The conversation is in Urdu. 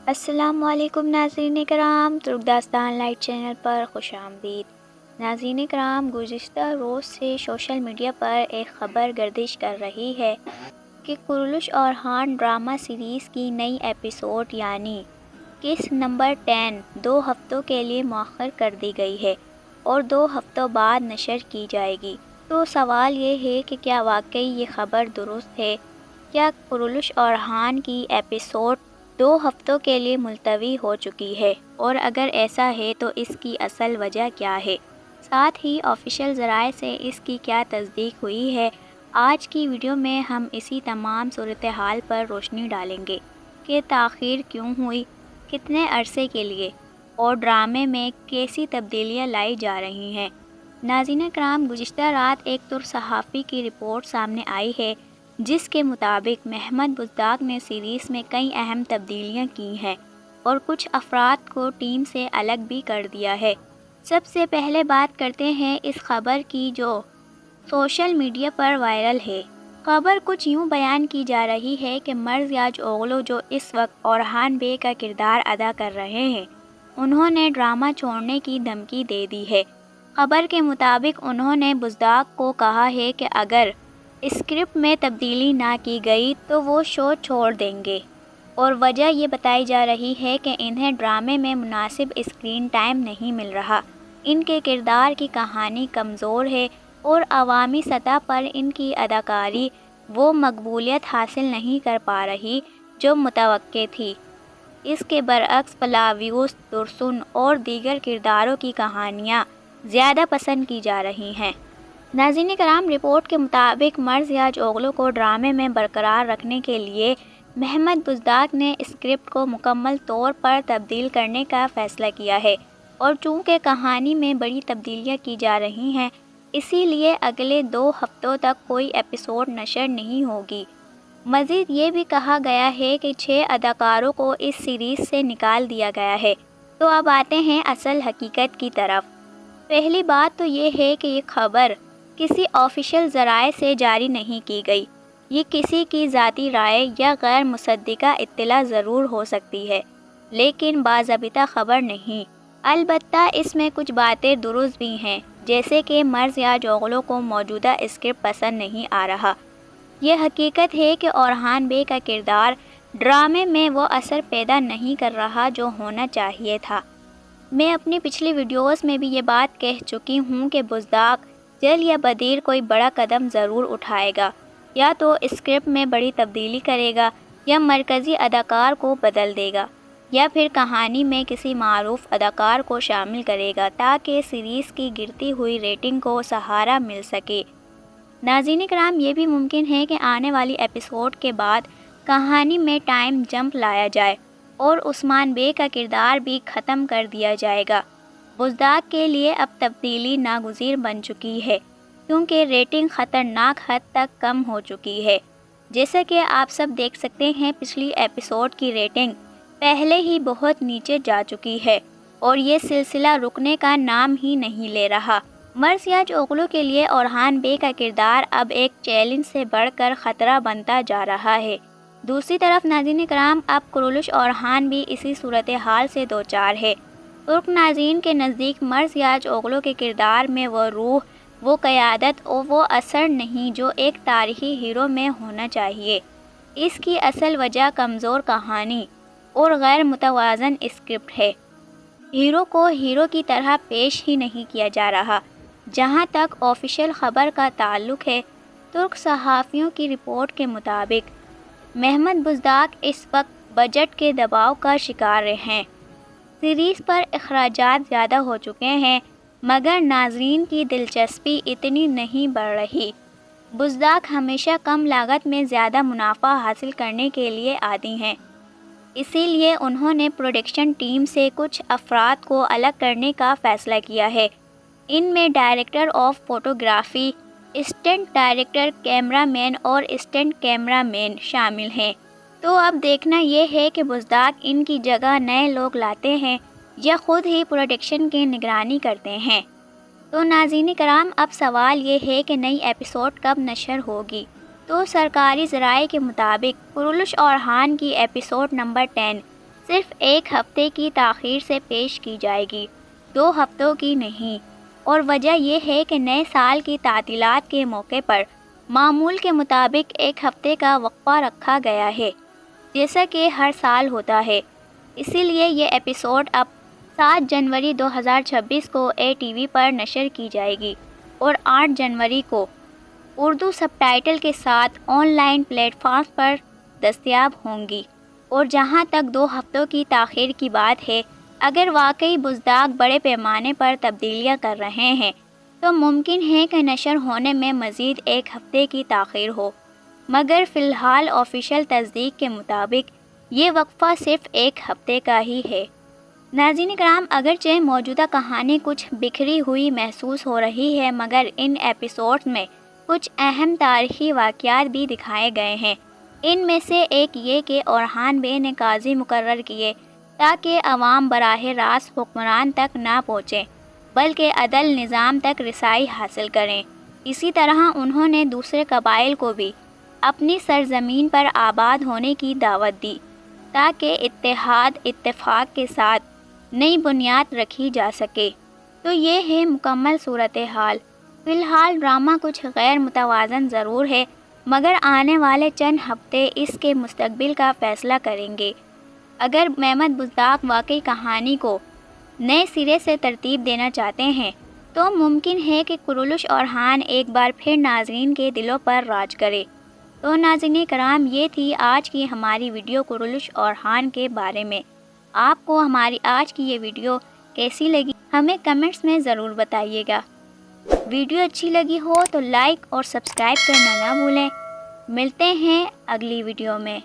السلام علیکم ناظرین کرام، ترک داستان لائٹ چینل پر خوش آمدید۔ ناظرین کرام، گزشتہ روز سے سوشل میڈیا پر ایک خبر گردش کر رہی ہے کہ کرولش اور ہان ڈرامہ سیریز کی نئی ایپیسوڈ یعنی کس نمبر 10 2 ہفتوں کے لیے مؤخر کر دی گئی ہے اور 2 ہفتوں بعد نشر کی جائے گی۔ تو سوال یہ ہے کہ کیا واقعی یہ خبر درست ہے؟ کیا کرولش اور ہان کی ایپیسوڈ 2 ہفتوں کے لیے ملتوی ہو چکی ہے، اور اگر ایسا ہے تو اس کی اصل وجہ کیا ہے؟ ساتھ ہی آفیشیل ذرائع سے اس کی کیا تصدیق ہوئی ہے؟ آج کی ویڈیو میں ہم اسی تمام صورتحال پر روشنی ڈالیں گے کہ تاخیر کیوں ہوئی، کتنے عرصے کے لیے، اور ڈرامے میں کیسی تبدیلیاں لائی جا رہی ہیں۔ ناظرین کرام، گزشتہ رات ایک ترک صحافی کی رپورٹ سامنے آئی ہے جس کے مطابق محمد بزداق نے سیریز میں کئی اہم تبدیلیاں کی ہیں اور کچھ افراد کو ٹیم سے الگ بھی کر دیا ہے۔ سب سے پہلے بات کرتے ہیں اس خبر کی جو سوشل میڈیا پر وائرل ہے۔ خبر کچھ یوں بیان کی جا رہی ہے کہ مرزیاج اوغلو جو اس وقت اورہان بے کا کردار ادا کر رہے ہیں، انہوں نے ڈرامہ چھوڑنے کی دھمکی دے دی ہے۔ خبر کے مطابق انہوں نے بزداق کو کہا ہے کہ اگر اسکرپٹ میں تبدیلی نہ کی گئی تو وہ شو چھوڑ دیں گے، اور وجہ یہ بتائی جا رہی ہے کہ انہیں ڈرامے میں مناسب اسکرین ٹائم نہیں مل رہا، ان کے کردار کی کہانی کمزور ہے اور عوامی سطح پر ان کی اداکاری وہ مقبولیت حاصل نہیں کر پا رہی جو متوقع تھی۔ اس کے برعکس فلاویوس درسن اور دیگر کرداروں کی کہانیاں زیادہ پسند کی جا رہی ہیں۔ ناظرین کرام، رپورٹ کے مطابق مرزیاج اوغلو کو ڈرامے میں برقرار رکھنے کے لیے محمد بزداق نے اسکرپٹ کو مکمل طور پر تبدیل کرنے کا فیصلہ کیا ہے، اور چونکہ کہانی میں بڑی تبدیلیاں کی جا رہی ہیں، اسی لیے اگلے 2 ہفتوں تک کوئی ایپیسوڈ نشر نہیں ہوگی۔ مزید یہ بھی کہا گیا ہے کہ 6 اداکاروں کو اس سیریز سے نکال دیا گیا ہے۔ تو اب آتے ہیں اصل حقیقت کی طرف۔ پہلی بات تو یہ ہے کہ یہ خبر کسی آفیشیل ذرائع سے جاری نہیں کی گئی۔ یہ کسی کی ذاتی رائے یا غیر مصدقہ اطلاع ضرور ہو سکتی ہے، لیکن باضابطہ خبر نہیں۔ البتہ اس میں کچھ باتیں درست بھی ہیں، جیسے کہ مرزیاج اوغلو کو موجودہ اسکرپٹ پسند نہیں آ رہا۔ یہ حقیقت ہے کہ اورہان بے کا کردار ڈرامے میں وہ اثر پیدا نہیں کر رہا جو ہونا چاہیے تھا۔ میں اپنی پچھلی ویڈیوز میں بھی یہ بات کہہ چکی ہوں کہ بزداق جلد یا بدیر کوئی بڑا قدم ضرور اٹھائے گا، یا تو اسکرپٹ میں بڑی تبدیلی کرے گا، یا مرکزی اداکار کو بدل دے گا، یا پھر کہانی میں کسی معروف اداکار کو شامل کرے گا تاکہ سیریز کی گرتی ہوئی ریٹنگ کو سہارا مل سکے۔ ناظرین کرام، یہ بھی ممکن ہے کہ آنے والی ایپیسوڈ کے بعد کہانی میں ٹائم جمپ لایا جائے اور عثمان بے کا کردار بھی ختم کر دیا جائے گا۔ بزداق کے لیے اب تبدیلی ناگزیر بن چکی ہے، کیونکہ ریٹنگ خطرناک حد تک کم ہو چکی ہے۔ جیسا کہ آپ سب دیکھ سکتے ہیں، پچھلی ایپیسوڈ کی ریٹنگ پہلے ہی بہت نیچے جا چکی ہے، اور یہ سلسلہ رکنے کا نام ہی نہیں لے رہا۔ مرزیاج اوغلو کے لیے اورہان بے کا کردار اب ایک چیلنج سے بڑھ کر خطرہ بنتا جا رہا ہے۔ دوسری طرف ناظرین کرام، اب کرولش اور ہان بھی اسی صورتحال سے دوچار ہے۔ ترک ناظرین کے نزدیک مرزیاج اوغلو کے کردار میں وہ روح، وہ قیادت اور وہ اثر نہیں جو ایک تاریخی ہیرو میں ہونا چاہیے۔ اس کی اصل وجہ کمزور کہانی اور غیر متوازن اسکرپٹ ہے۔ ہیرو کو ہیرو کی طرح پیش ہی نہیں کیا جا رہا۔ جہاں تک آفیشیل خبر کا تعلق ہے، ترک صحافیوں کی رپورٹ کے مطابق محمد بزداق اس وقت بجٹ کے دباؤ کا شکار ہیں۔ سیریز پر اخراجات زیادہ ہو چکے ہیں، مگر ناظرین کی دلچسپی اتنی نہیں بڑھ رہی۔ بزداق ہمیشہ کم لاگت میں زیادہ منافع حاصل کرنے کے لیے عادی ہیں، اسی لیے انہوں نے پروڈکشن ٹیم سے کچھ افراد کو الگ کرنے کا فیصلہ کیا ہے۔ ان میں director of photography, assistant director, camera man اور اسسٹنٹ کیمرہ مین شامل ہیں۔ تو اب دیکھنا یہ ہے کہ بزداق ان کی جگہ نئے لوگ لاتے ہیں یا خود ہی پروڈکشن کی نگرانی کرتے ہیں۔ تو ناظرین کرام، اب سوال یہ ہے کہ نئی ایپیسوڈ کب نشر ہوگی؟ تو سرکاری ذرائع کے مطابق کرولش اور ہان کی ایپیسوڈ نمبر 10 صرف 1 ہفتے کی تاخیر سے پیش کی جائے گی، 2 ہفتوں کی نہیں۔ اور وجہ یہ ہے کہ نئے سال کی تعطیلات کے موقع پر معمول کے مطابق 1 ہفتے کا وقفہ رکھا گیا ہے، جیسا کہ ہر سال ہوتا ہے۔ اسی لیے یہ ایپیسوڈ اب 7 جنوری 2026 کو اے ٹی وی پر نشر کی جائے گی اور 8 جنوری کو اردو سب ٹائٹل کے ساتھ آن لائن پلیٹ فارمز پر دستیاب ہوں گی۔ اور جہاں تک 2 ہفتوں کی تاخیر کی بات ہے، اگر واقعی بزداق بڑے پیمانے پر تبدیلیاں کر رہے ہیں تو ممکن ہے کہ نشر ہونے میں مزید 1 ہفتے کی تاخیر ہو، مگر فی الحال آفیشیل تصدیق کے مطابق یہ وقفہ صرف 1 ہفتے کا ہی ہے۔ ناظرین کرام، اگرچہ موجودہ کہانی کچھ بکھری ہوئی محسوس ہو رہی ہے، مگر ان ایپیسوڈز میں کچھ اہم تاریخی واقعات بھی دکھائے گئے ہیں۔ ان میں سے ایک یہ کہ اورحان بے نے قاضی مقرر کیے تاکہ عوام براہ راست حکمران تک نہ پہنچیں بلکہ عدل نظام تک رسائی حاصل کریں۔ اسی طرح انہوں نے دوسرے قبائل کو بھی اپنی سرزمین پر آباد ہونے کی دعوت دی تاکہ اتحاد اتفاق کے ساتھ نئی بنیاد رکھی جا سکے۔ تو یہ ہے مکمل صورتحال۔ فی الحال ڈرامہ کچھ غیر متوازن ضرور ہے، مگر آنے والے چند ہفتے اس کے مستقبل کا فیصلہ کریں گے۔ اگر مہمت بزداق واقعی کہانی کو نئے سرے سے ترتیب دینا چاہتے ہیں تو ممکن ہے کہ کرولش اورحان ایک بار پھر ناظرین کے دلوں پر راج کرے۔ تو ناظرین کرام، یہ تھی آج کی ہماری ویڈیو کرولش اورحان کے بارے میں۔ آپ کو ہماری آج کی یہ ویڈیو کیسی لگی ہمیں کمنٹس میں ضرور بتائیے گا۔ ویڈیو اچھی لگی ہو تو لائک اور سبسکرائب کرنا نہ بھولیں۔ ملتے ہیں اگلی ویڈیو میں۔